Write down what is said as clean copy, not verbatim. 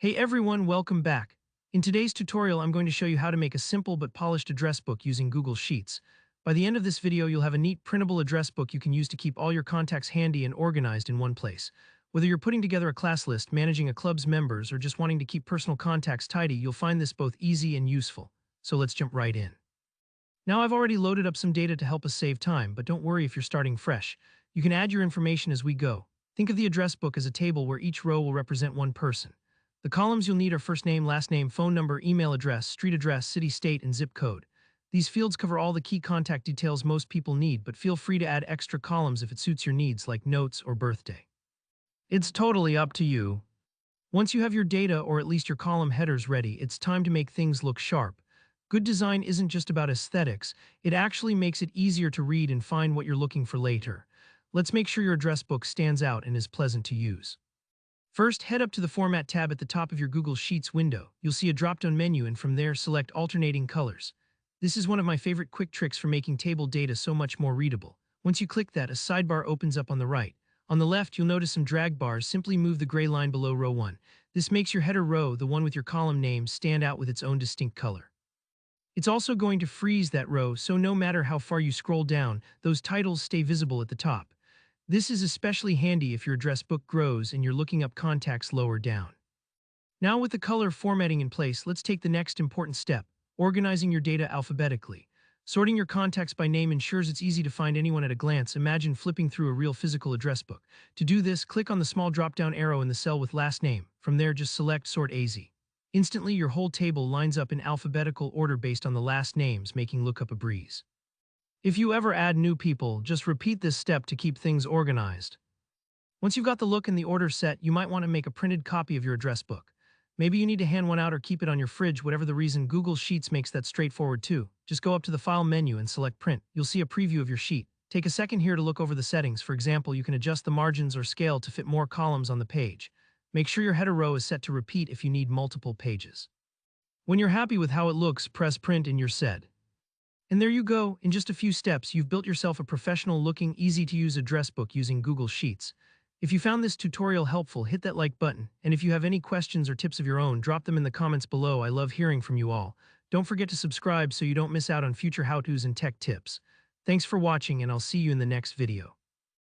Hey everyone, welcome back. In today's tutorial, I'm going to show you how to make a simple but polished address book using Google Sheets. By the end of this video, you'll have a neat printable address book you can use to keep all your contacts handy and organized in one place. Whether you're putting together a class list, managing a club's members, or just wanting to keep personal contacts tidy, you'll find this both easy and useful. So let's jump right in. Now I've already loaded up some data to help us save time, but don't worry if you're starting fresh. You can add your information as we go. Think of the address book as a table where each row will represent one person. The columns you'll need are first name, last name, phone number, email address, street address, city, state, and zip code. These fields cover all the key contact details most people need, but feel free to add extra columns if it suits your needs, like notes or birthday. It's totally up to you. Once you have your data, or at least your column headers ready, it's time to make things look sharp. Good design isn't just about aesthetics, it actually makes it easier to read and find what you're looking for later. Let's make sure your address book stands out and is pleasant to use. First, head up to the Format tab at the top of your Google Sheets window. You'll see a drop-down menu, and from there, select Alternating Colors. This is one of my favorite quick tricks for making table data so much more readable. Once you click that, a sidebar opens up on the right. On the left, you'll notice some drag bars. Simply move the gray line below row 1. This makes your header row, the one with your column name, stand out with its own distinct color. It's also going to freeze that row, so no matter how far you scroll down, those titles stay visible at the top. This is especially handy if your address book grows and you're looking up contacts lower down. Now with the color formatting in place, let's take the next important step, organizing your data alphabetically. Sorting your contacts by name ensures it's easy to find anyone at a glance. Imagine flipping through a real physical address book. To do this, click on the small drop-down arrow in the cell with last name. From there, just select Sort AZ. Instantly, your whole table lines up in alphabetical order based on the last names, making lookup a breeze. If you ever add new people, just repeat this step to keep things organized. Once you've got the look and the order set, you might want to make a printed copy of your address book. Maybe you need to hand one out or keep it on your fridge. Whatever the reason, Google Sheets makes that straightforward too. Just go up to the File menu and select Print. You'll see a preview of your sheet. Take a second here to look over the settings. For example, you can adjust the margins or scale to fit more columns on the page. Make sure your header row is set to repeat if you need multiple pages. When you're happy with how it looks, press Print and you're set. And there you go. In just a few steps, you've built yourself a professional-looking, easy-to-use address book using Google Sheets. If you found this tutorial helpful, hit that like button. And if you have any questions or tips of your own, drop them in the comments below. I love hearing from you all. Don't forget to subscribe so you don't miss out on future how-tos and tech tips. Thanks for watching, and I'll see you in the next video.